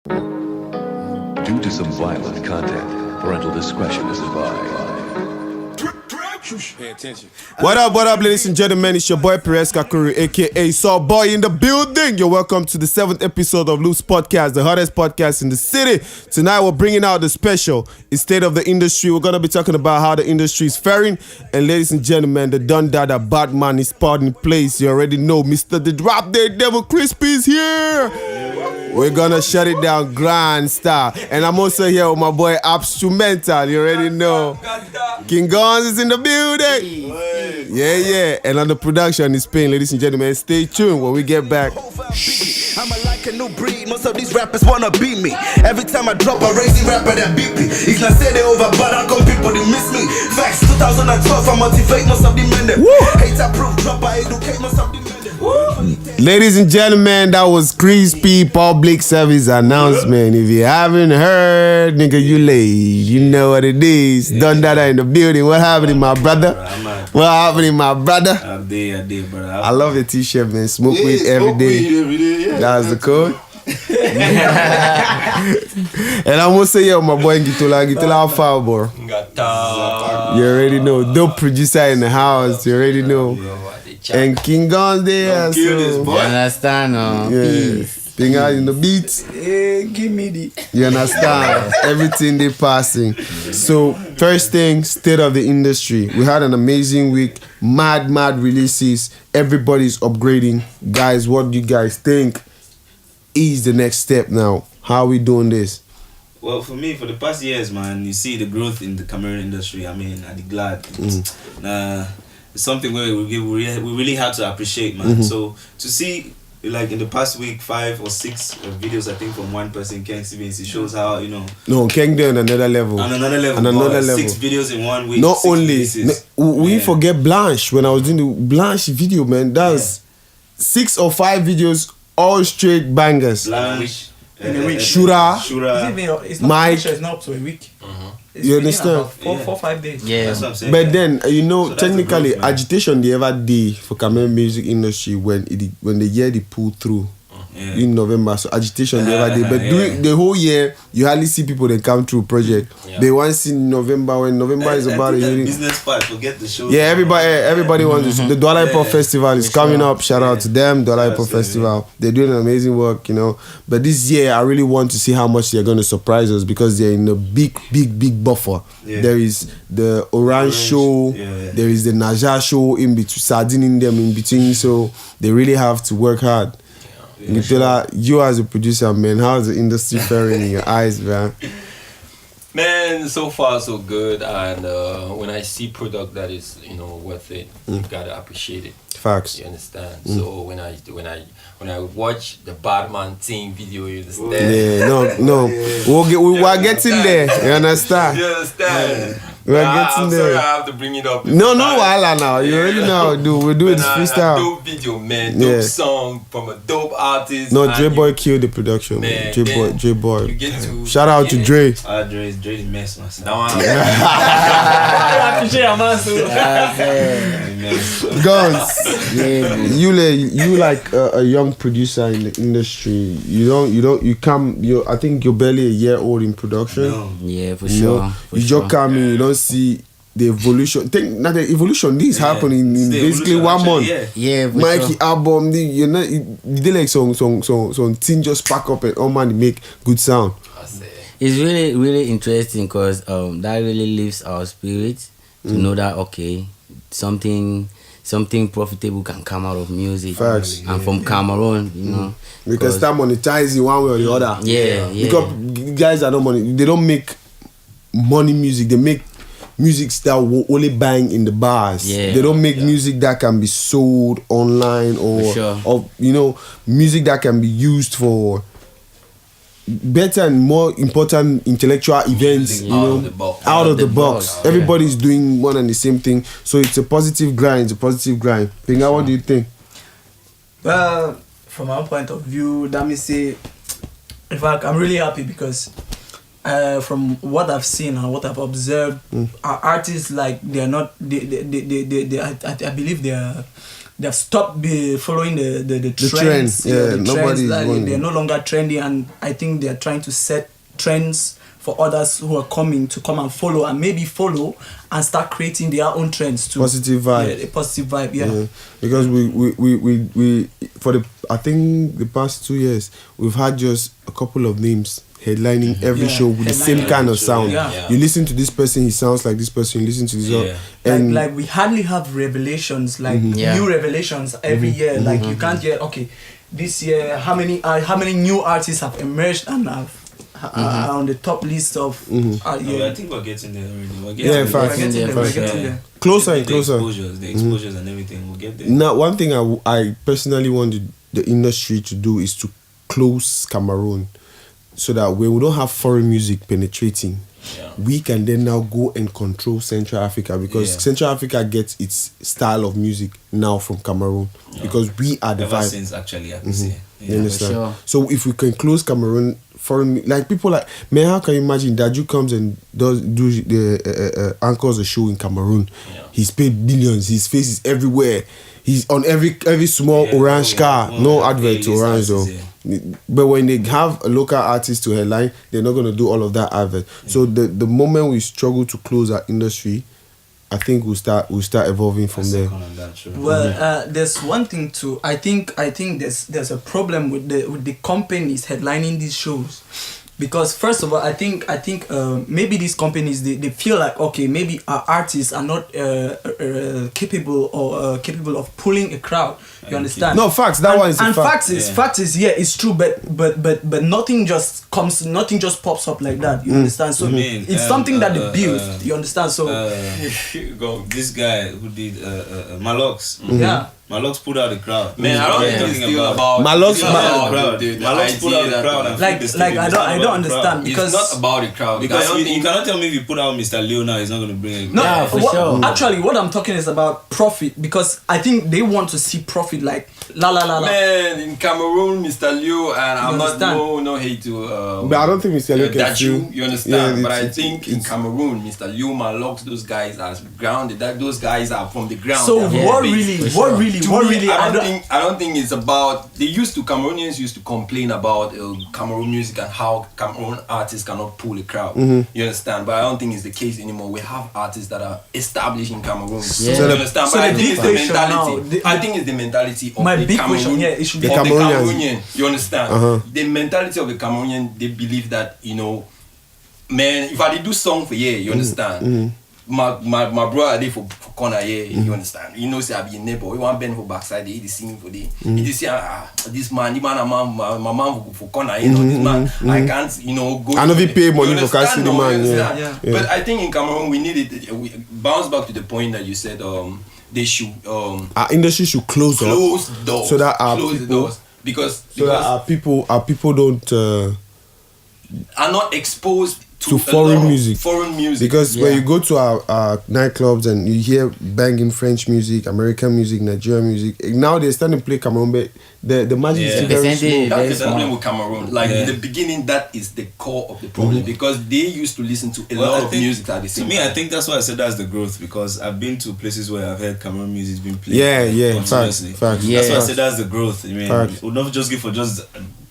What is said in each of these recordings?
Due to some violent content, parental discretion is advised. Pay attention. What up, ladies and gentlemen? It's your boy Perez Kakuru, aka Saw Boy in the building. You're welcome to the 7th episode of Loopscast Podcast, the hottest podcast in the city. Tonight, we're bringing out the special, it's State of the Industry. We're going to be talking about how the industry is faring. And ladies and gentlemen, the Don Dada Batman is part in place. You already know, Mr. The Drop Dead Devil Crispy is here. We're gonna shut it down grand style. And I'm also here with my boy Esp7. You already know. King Gunz is in the building. Yeah. And on the production is Payne. Ladies and gentlemen, stay tuned when we get back. I'm like a new breed, most of these rappers wanna beat me. Every time I drop a racing rapper that beat me. It's not say they over, but I come people they miss me. Facts 2012, I motivate most of the men that hate I proof, drop I educate most of the men that. Ladies and gentlemen, that was Crispy public service announcement. If you haven't heard, nigga, you late. You know what it is. Don Dada in the building. What happening, my brother? What happening, my brother? I did, brother. I love your t-shirt, man. Smoke weed every day. That's the code. And I'm gonna say, yeah, my boy Gitola Foul, bro. You already know. Dope producer in the house. You already know. And King Gunz there. So. You understand? Peace. Thing out in the beats. Give me the. You understand? Everything they passing. So, first thing, state of the industry. We had an amazing week. Mad releases. Everybody's upgrading. Guys, what do you guys think is the next step now? How are we doing this? Well, for me, for the past years, man, you see the growth in the Cameroon industry. I mean, I'd be glad. It's something where we really have to appreciate, man. So to see, like in the past week, 5 or 6 videos, I think, from one person, Ken Stevens, it shows how, you know. No, Ken on another level. On another level. 6 videos in 1 week. Not only, we forget Blanche. When I was doing the Blanche video, man, that's 6 or 5 videos, all straight bangers. Blanche. Shura. It's not Mike. It's not up to a week. You understand? 4 5 days. Yeah. That's what I'm saying. But then, you know, So technically, growth, man. agitation they ever did for Cameroon music industry when the year they pulled through in November. So agitation they ever did. But during the whole year, you hardly see people that come through project. They want to see November when November is about the it. business part, forget the show. Yeah, everybody wants to. The Douala Hip Hop Festival is coming up. Shout out to them, Douala Hip Hop Festival. They're doing amazing work, you know. But this year, I really want to see how much they're going to surprise us because they're in a big buffer. Yeah. There is the Orange show. There is the Naja show in between, sardining them in between. So they really have to work hard. Gitola, you as a producer, man, how's the industry faring in your eyes, man? Man, so far so good, and when I see product that is, you know, worth it, you gotta appreciate it. Facts. You understand? So when I watch the Batman Ting video, you understand? Yeah, no, we're getting there. You understand? You understand? We're getting there. Sorry, I have to bring it up. No, wahala now. You already know how to do. We're doing this freestyle. Dope video, man. Dope song from a dope artist. No, Dre Boy killed the production, man. Dre Boy. You get to shout out to Dre. Dre the mess, man. I appreciate your man, Gunz, you like a young producer in the industry. I think you're barely a year old in production. No. Yeah, for sure. You just come in, you don't see the evolution. The evolution this happening in basically 1 month. Yeah, for Mikey sure. album, you did like some thing just pack up and all man make good sound. It's really interesting because that really lifts our spirit to know that something profitable can come out of music. Facts. And from Cameroon, you know. We can start monetizing one way or the other. Yeah. Because guys are not money. They don't make money music. They make music that will only bang in the bars. Yeah. They don't make music that can be sold online or you know, music that can be used for better and more important intellectual events, you know, out of the box. Everybody's doing one and the same thing. So it's a positive grind. Pinga, what do you think? Well, from our point of view, let me say, in fact, I'm really happy because from what I've seen and what I've observed, artists like they're not. I believe they've stopped following the trends. Trend. Yeah, nobody. They're no longer trendy, and I think they're trying to set trends for others who are coming to come and follow, and maybe follow and start creating their own trends too. Positive vibe. Yeah, a positive vibe. Yeah. Because we for I think the past 2 years we've had just a couple of names headlining every show with the same kind of sound. Yeah. You listen to this person, he sounds like this person. You listen to this other, and like we hardly have revelations, like new revelations every year. Like you can't get this year how many new artists have emerged and have on the top list of. I think we're getting there already. We're getting there. Closer and closer. The exposures and everything. We'll get there. Now, one thing I personally want the industry to do is to close Cameroon, so that when we don't have foreign music penetrating, we can then now go and control Central Africa, because Central Africa gets its style of music now from Cameroon, because we are the Ever vibe. since, actually, I can say. You understand? Sure. So if we can close Cameroon, foreign, like people like, man, how can you imagine Daju comes and do the anchors a show in Cameroon? He's paid billions. His face is everywhere. He's on every small orange car. No advert to orange though. But when they have a local artist to headline, they're not going to do all of that advert. So the moment we struggle to close our industry, I think we'll start evolving from there. Well, there's one thing too. I think there's a problem with the companies headlining these shows, because first of all, I think maybe these companies they feel like, okay, maybe our artists are not capable of pulling a crowd. You understand? No, facts. That one is a fact. Facts is it's true, but nothing just pops up like that. You understand? So it's something that they build. You understand? So this guy who did Malox. Malox put out the crowd. Man, I don't think it's still about Malox put out the crowd. I don't understand, because it's not about the crowd. Because you cannot tell me if you put out Mr. Leo now, he's not going to bring it. No, for sure. Actually, what I'm talking is about profit, because I think they want to see profit, like la. Man, in Cameroon, Mr. Liu, and I'm not no hate to. But I don't think Mr. Liu can do. You understand? But I think in Cameroon, Mr. Liu, Malox, those guys are grounded. Those guys are from the ground. So what really? I don't think it's about. Cameroonians used to complain about Cameroon music and how Cameroon artists cannot pull a crowd. You understand? But I don't think it's the case anymore. We have artists that are established in Cameroon. You understand? But I think it's the mentality. I think it's the mentality of the Cameroon. It should be the Cameroonian. You understand? The mentality of the Cameroonian, they believe that, man, if I did do song for you understand? My brother did for corner here, you understand? You know, say I be a neighbor. We want bend for backside, he singing for the. He just say, this man, my man for corner, this man, I can't, go. I know we pay money for casting the man. But I think in Cameroon we need it. We bounce back to the point that you said. They should. Our industry should close doors, so that our close people, the doors because that our people don't are not exposed to foreign music. Because when you go to our nightclubs and you hear banging French music, American music, Nigerian music, now they're starting to play Cameroon, but the magic is still very small. That's the problem with Cameroon. Like in the beginning, that is the core of the problem, because they used to listen to a lot of music at the same time. To me, I think that's why I said that's the growth, because I've been to places where I've heard Cameroon music being played. Facts. That's why I said that's the growth. I mean, we'll not just give for just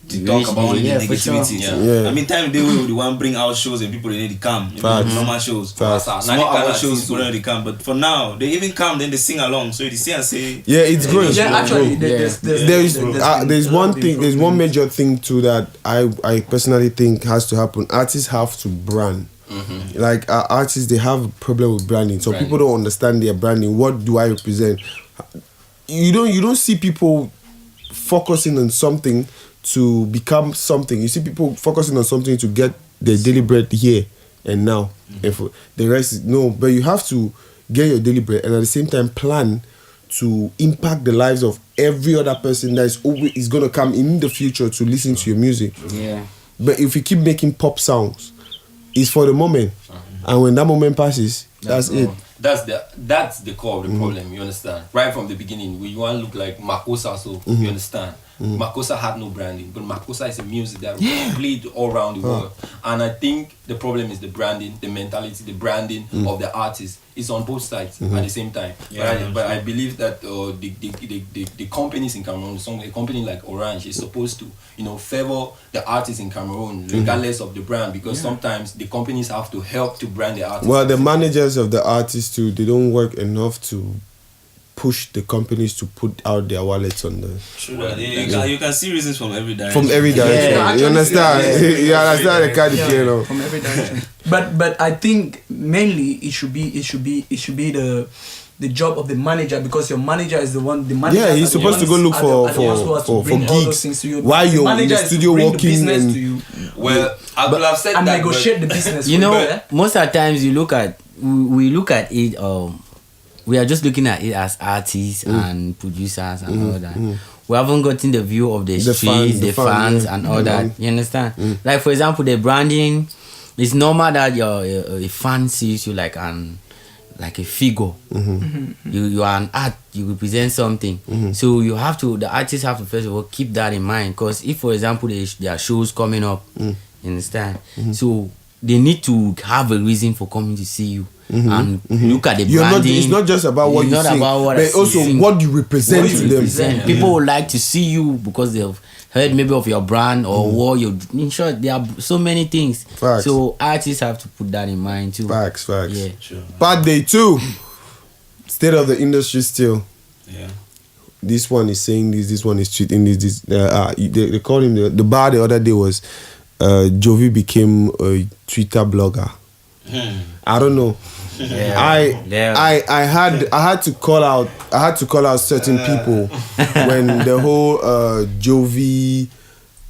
to talk about only the negativity. I mean, time they will the one bring out shows and people they need to come. Normal shows. Small hour shows people need to come. But for now, they even come, then they sing along. So they see and say, it's great. Yeah, actually, there's one thing. There's one major thing too that I personally think has to happen. Artists have to brand. Like artists, they have a problem with branding. So people don't understand their branding. What do I represent? You don't see people focusing on something to become something. You see people focusing on something to get their daily bread here and now. And for the rest, no. But you have to get your daily bread and at the same time plan to impact the lives of every other person that is going to come in the future to listen to your music. But if you keep making pop sounds, it's for the moment. And when that moment passes, that's it. That's the core of the problem, you understand? Right from the beginning, we want to look like Makosa, so you understand? Makosa had no branding, but Makosa is a music that played all around the world. And I think the problem is the branding, the mentality, the branding of the artist. It's on both sides at the same time. But I believe that the companies in Cameroon, a company like Orange is supposed to, favor the artists in Cameroon regardless of the brand, because sometimes the companies have to help to brand the artists. Well, the managers of the artists too, they don't work enough to push the companies to put out their wallets on the. Sure. You can see reasons from every direction. From every direction, you understand? You understand the kind of thing, from every direction. But I think mainly it should be the job of the manager, because your manager is the one. The manager. Yeah, he's supposed to go look for gigs while you're in the studio working and. Well, I would have said and that, negotiate the business. Most of the times we look at it. We are just looking at it as artists and producers and all that. We haven't gotten the view of the streets, the fans and all that. You understand? Like, for example, the branding. It's normal that a fan sees you like a figure. You are an art. You represent something. So the artists have to first of all keep that in mind. Because if, for example, there are shows coming up, you understand? So they need to have a reason for coming to see you. And look at the branding. It's not just about what you sing, but also what you represent to them. People would like to see you because they've heard maybe of your brand or what you. In short, there are so many things. Facts. So artists have to put that in mind too. Facts. Yeah. Sure. Part day 2. State of the industry still. Yeah. This one is saying this. This one is tweeting this. They called him the bar the other day was Jovi became a Twitter blogger. I don't know. Yeah. I had to call out certain people when the whole Jovi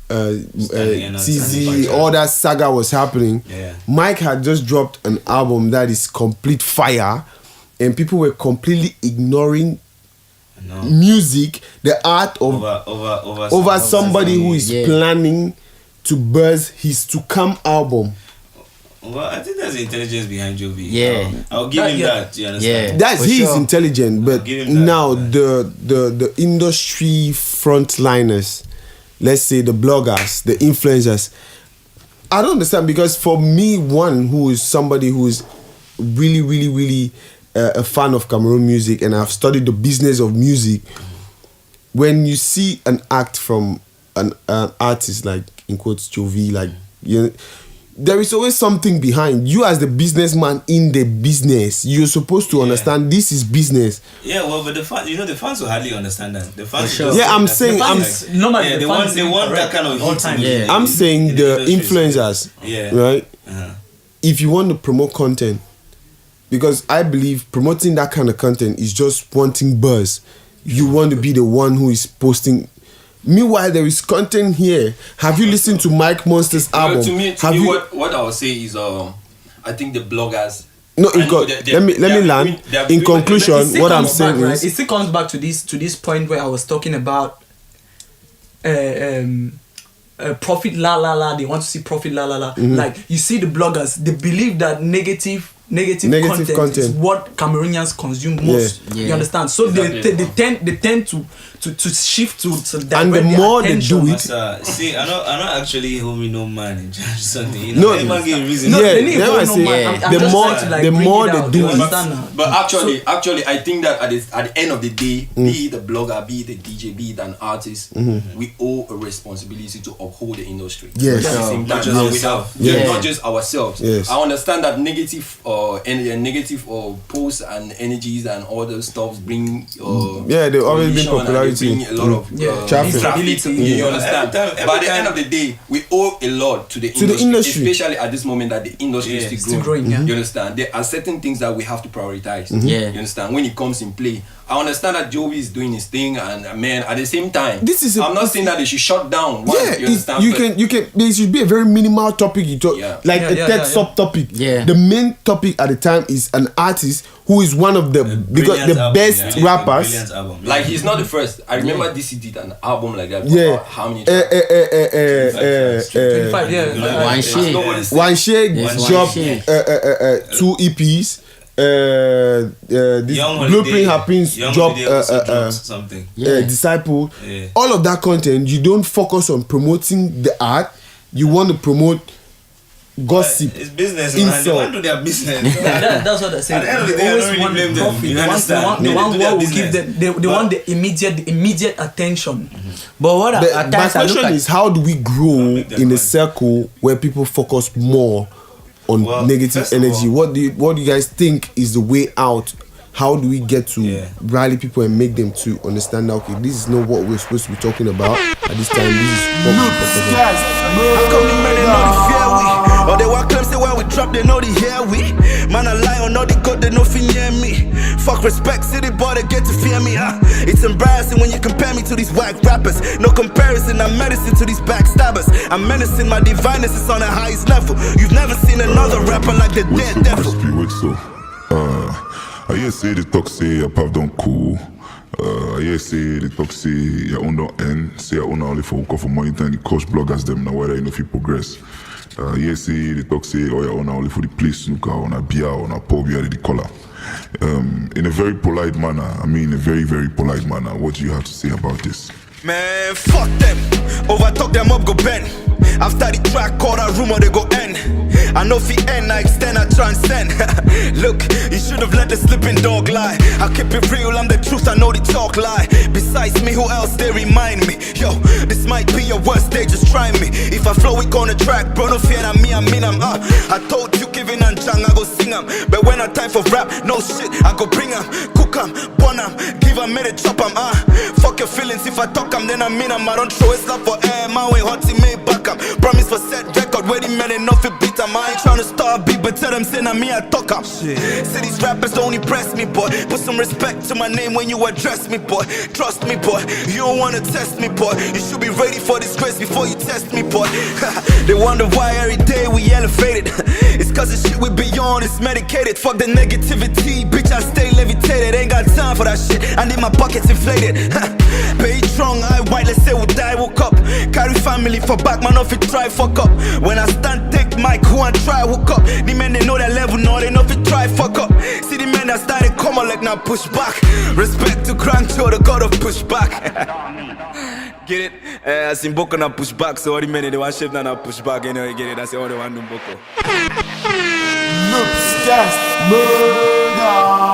TZ all that saga was happening. Mike had just dropped an album that is complete fire, and people were completely ignoring music, the art of over somebody who is planning to buzz his to come album. Well, I think there's intelligence behind Jovi. Yeah. I'll give him that. You understand? Yeah. That's he's intelligent, but now the industry frontliners, let's say the bloggers, the influencers, I don't understand, because for me, one who is somebody who is really, really, really a fan of Cameroon music, and I've studied the business of music, when you see an act from an artist like, in quotes, Jovi, like, there is always something behind you as the businessman in the business. You're supposed to understand this is business. Yeah, well, but the fans will hardly understand that. The fans, I'm saying, they want that kind of heat. Yeah. I'm saying the influencers, right? If you want to promote content, because I believe promoting that kind of content is just wanting buzz. You want to be the one who is posting. Meanwhile, there is content here. Have you listened to Mike Monster's album? To me, what I would say is, I think the bloggers. No, let me land. In conclusion, what I'm saying is, it still comes back to this point where I was talking about profit they want to see profit Like, you see the bloggers, they believe that negative content is what Cameroonians consume most. You understand? So they tend to shift to that. And the more they do it, see, I not actually homie no man something. The more they do it. But actually, I think that at the end of the day, be it the blogger, be it the DJ, be it an artist, we owe a responsibility to uphold the industry. Yes. At the same time, not just ourselves. Yes. I understand that negative posts and energies and all those stuff bring they always bring popularity, bring a lot of traffic. You understand? But at the end of the day, we owe a lot to the industry, especially at this moment that the industry is still growing. You understand? There are certain things that we have to prioritize. You understand? When it comes in play, I understand that Jovi is doing his thing, and man, at the same time, I'm not saying that they should shut down. You understand? You can. There should be a very minimal topic you talk, like a third subtopic. The main topic at the time is an artist who is one of the best rappers. Like, he's not the first. I remember DC did an album like that. How many? 25. One Shade dropped 2 EPs. This Blueprint Happens drop something. Disciple. All of that content, you don't focus on promoting the art. You want to promote gossip, It's business, man. They insult. want to do their business. That's what I said. At the end of the They day, I always don't really want blame them. profit. You They want understand? the They one do their what will give business. them. They want the immediate attention. But what My at times I look question at is, how do we grow make that in a money. circle where people focus more on Well, negative first of energy? all- What do you guys think is the way out? How do we get to rally people and make them to understand that, okay, this is not what we're supposed to be talking about at this time. This is what we're talking about. How come the men they know the fear we? Or they want claims say when we drop they know the hear we? Man I lie or know the God they know fin near me. Fuck respect, city boy they get to fear me, huh? It's embarrassing when you compare me to these whack rappers. No comparison, I'm medicine to these backstabbers. I'm menacing, my divineness is on the highest level. You've never seen another rapper like the dead devil. I hear say the talk say your path don't cool. I hear say the talk say your own don't end. Say your own only for monitoring the coach bloggers them now whether you know if you progress. I hear say the talk say oh your own only for the place snooker on a beer on a pub beer the color. In a very polite manner, I mean a very very polite manner. What do you have to say about this? Man, fuck them. Overtalk them up, go bend. After the track, call that rumor, they go end. I know if he end, I extend, I transcend. Look, you should have let the sleeping dog lie. I keep it real, I'm the truth, I know the talk lie. Besides me, who else they remind me? Yo, this might be your worst day, just try me. If I flow it on the track, bro, no fear, I'm me, I mean I'm I told you, Kevin and Chang, I go sing 'em. But when I time for rap, no shit, I go bring 'em. Cook 'em, burn 'em, give 'em, made it chop 'em, fuck your feelings, if I talk 'em, then I mean 'em. I don't throw it slap for air, my way hot, me back 'em. Promise for set record, where the men enough it beat 'em. I ain't tryna start beat, but tell them, say, me, I talk 'em. Say these rappers don't impress me, boy. Put some respect to my name when you address me, boy. Trust me, boy. You don't wanna test me, boy. You should be ready for disgrace before you test me, boy. They wonder why every day we elevated. It's cause the shit we beyond is medicated. Fuck the negativity, bitch, I stay levitated. Ain't got time for that shit, I need my pockets inflated. Pay strong, I white, let's say we'll die, woke up. Carry family for back, man, off it try, fuck up. When I stand, take mic, who I try, hook up. The men, they know that level, no, they know if it try, fuck up. See the men that started come on like now push back. Respect to Crank Joe, the god of pushback. Get it? I seen Boko na push back, so all the men they want shape na push back, you know, you get it? That's all they want to do Boko. Loopscast murder.